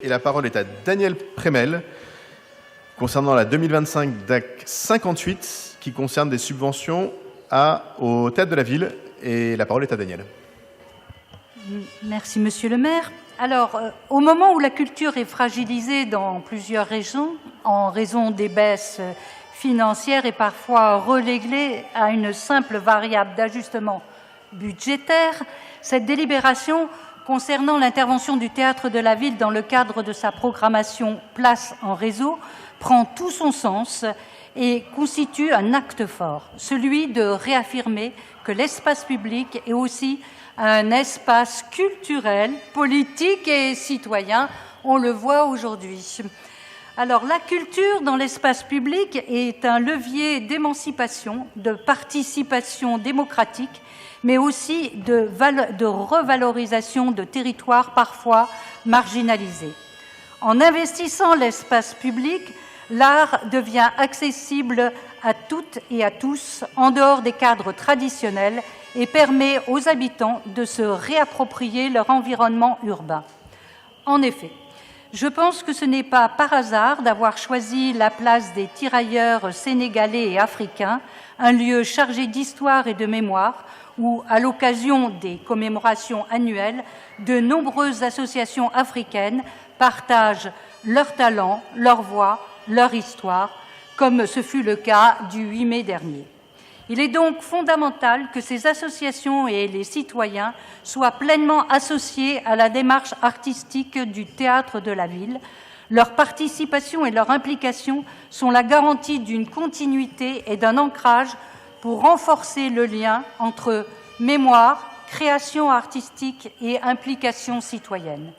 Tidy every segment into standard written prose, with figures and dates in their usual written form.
Et la parole est à Daniel Prémel, concernant la 2025 DAC 58, qui concerne des subventions au théâtre de la ville. Et la parole est à Daniel. Merci, monsieur le maire. Alors, au moment où la culture est fragilisée dans plusieurs régions, en raison des baisses financières et parfois reléguée à une simple variable d'ajustement budgétaire, cette délibération concernant l'intervention du théâtre de la ville dans le cadre de sa programmation Place en réseau prend tout son sens et constitue un acte fort, celui de réaffirmer que l'espace public est aussi un espace culturel, politique et citoyen. On le voit aujourd'hui. Alors, la culture dans l'espace public est un levier d'émancipation, de participation démocratique, mais aussi de revalorisation de territoires parfois marginalisés. En investissant l'espace public, l'art devient accessible à toutes et à tous en dehors des cadres traditionnels et permet aux habitants de se réapproprier leur environnement urbain. En effet, je pense que ce n'est pas par hasard d'avoir choisi la place des tirailleurs sénégalais et africains, un lieu chargé d'histoire et de mémoire, où, à l'occasion des commémorations annuelles, de nombreuses associations africaines partagent leurs talents, leur voix, leur histoire, comme ce fut le cas du 8 mai dernier. Il est donc fondamental que ces associations et les citoyens soient pleinement associés à la démarche artistique du théâtre de la ville. Leur participation et leur implication sont la garantie d'une continuité et d'un ancrage pour renforcer le lien entre mémoire, création artistique et implication citoyenne.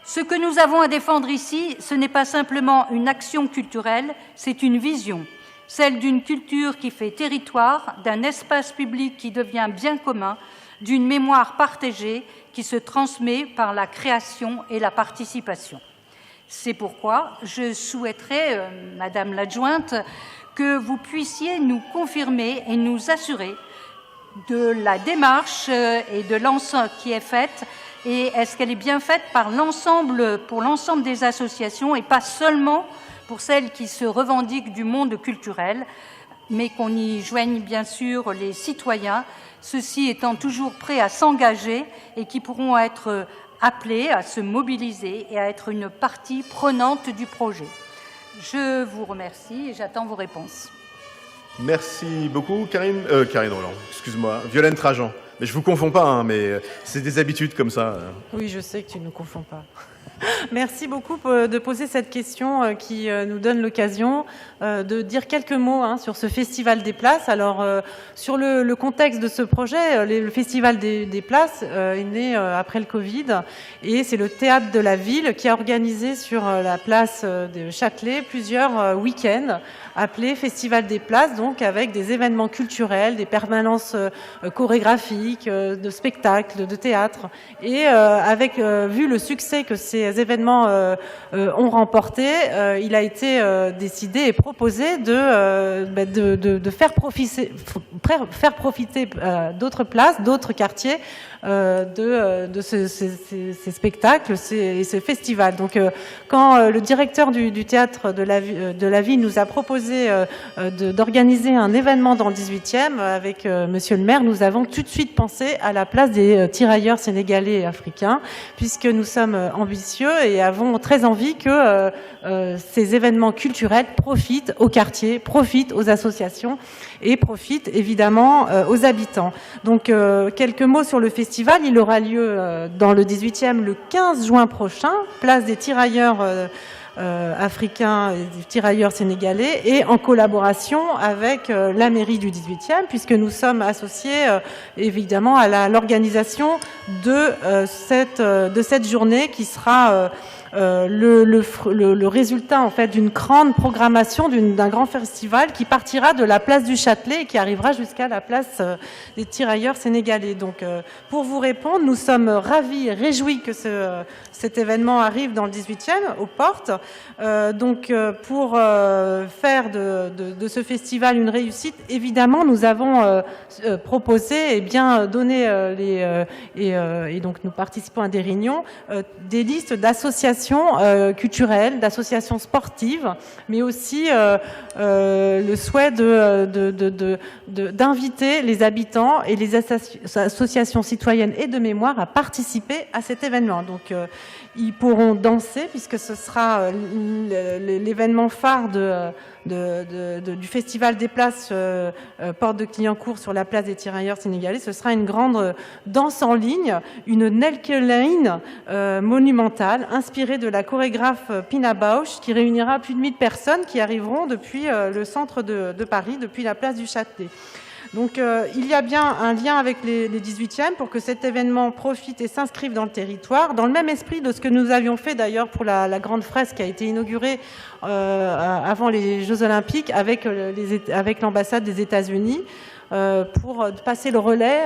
Ce que nous avons à défendre ici, ce n'est pas simplement une action culturelle, c'est une vision, celle d'une culture qui fait territoire, d'un espace public qui devient bien commun, d'une mémoire partagée qui se transmet par la création et la participation. C'est pourquoi je souhaiterais, Madame l'adjointe, que vous puissiez nous confirmer et nous assurer de la démarche et de l'ensemble qui est faite, et est-ce qu'elle est bien faite par pour l'ensemble des associations et pas seulement pour celles qui se revendiquent du monde culturel, mais qu'on y joigne bien sûr les citoyens, ceux-ci étant toujours prêts à s'engager et qui pourront être appelés à se mobiliser et à être une partie prenante du projet. Je vous remercie et j'attends vos réponses. Merci beaucoup, Karine Roland, excuse-moi, Violaine Trajan. Mais je vous confonds pas, mais c'est des habitudes comme ça. Oui, je sais que tu ne nous confonds pas. Merci beaucoup de poser cette question qui nous donne l'occasion de dire quelques mots sur ce Festival des Places. Alors, sur le contexte de ce projet, le Festival des Places est né après le Covid et c'est le Théâtre de la Ville qui a organisé sur la place de Châtelet plusieurs week-ends appelés Festival des Places, donc avec des événements culturels, des permanences chorégraphiques, de spectacles, de théâtre. Et avec vu le succès que ces événements ont remporté, il a été décidé et proposé de faire profiter d'autres places, d'autres quartiers de ces spectacles et ces festivals. Donc, quand le directeur du théâtre de la ville nous a proposé d'organiser un événement dans le 18e avec monsieur le maire, nous avons tout de suite pensé à la place des tirailleurs sénégalais et africains, puisque nous sommes ambitieux et avons très envie que ces événements culturels profitent aux quartiers, profitent aux associations et profitent évidemment aux habitants. Donc, quelques mots sur le festival. Il aura lieu dans le 18e le 15 juin prochain, place des tirailleurs africains et des tirailleurs sénégalais, et en collaboration avec la mairie du 18e, puisque nous sommes associés évidemment à l'organisation de cette journée qui sera le résultat en fait d'une grande programmation, d'un grand festival qui partira de la place du Châtelet et qui arrivera jusqu'à la place des tirailleurs sénégalais. Donc, pour vous répondre, nous sommes ravis et réjouis que cet événement arrive dans le 18e, aux portes. Pour faire de ce festival une réussite, évidemment, nous avons proposé et bien donné et donc nous participons à des réunions, des listes d'associations culturelles, d'associations sportives, mais aussi le souhait d'inviter les habitants et les associations citoyennes et de mémoire à participer à cet événement. Donc, ils pourront danser puisque ce sera l'événement phare du Festival des Places Porte de Clignancourt sur la place des Tirailleurs sénégalais. Ce sera une grande danse en ligne, une Nelkeline monumentale inspirée de la chorégraphe Pina Bausch qui réunira plus de 1000 personnes qui arriveront depuis le centre de Paris, depuis la place du Châtelet. Donc il y a bien un lien avec les 18e pour que cet événement profite et s'inscrive dans le territoire, dans le même esprit de ce que nous avions fait d'ailleurs pour la grande fresque qui a été inaugurée avant les Jeux Olympiques avec l'ambassade des États-Unis pour passer le relais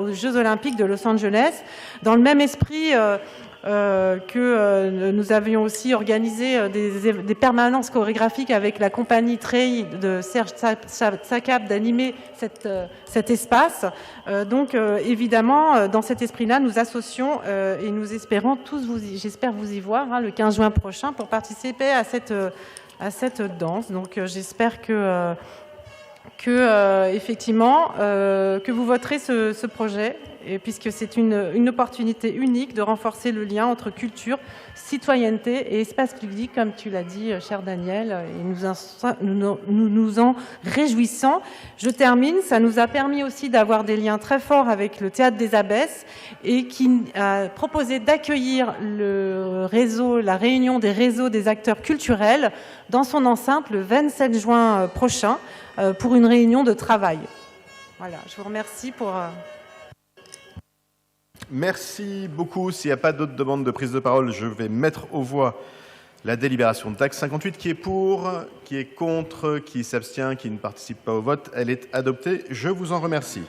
aux Jeux Olympiques de Los Angeles. Dans le même esprit que nous avions aussi organisé des permanences chorégraphiques avec la compagnie Trey de Serge Sakab d'animer cet espace. Évidemment, dans cet esprit-là, nous associons et nous espérons tous, j'espère vous y voir le 15 juin prochain pour participer à cette danse. Donc j'espère que effectivement que vous voterez ce projet, et puisque c'est une opportunité unique de renforcer le lien entre culture, citoyenneté et espace public, comme tu l'as dit, cher Daniel, et nous nous en réjouissons. Je termine, ça nous a permis aussi d'avoir des liens très forts avec le Théâtre des Abbesses et qui a proposé d'accueillir la réunion des réseaux des acteurs culturels dans son enceinte le 27 juin prochain pour une réunion de travail. Voilà, je vous remercie pour... Merci beaucoup. S'il n'y a pas d'autres demandes de prise de parole, je vais mettre aux voix la délibération de taxe 58. Qui est pour, qui est contre, qui s'abstient, qui ne participe pas au vote. Elle est adoptée. Je vous en remercie.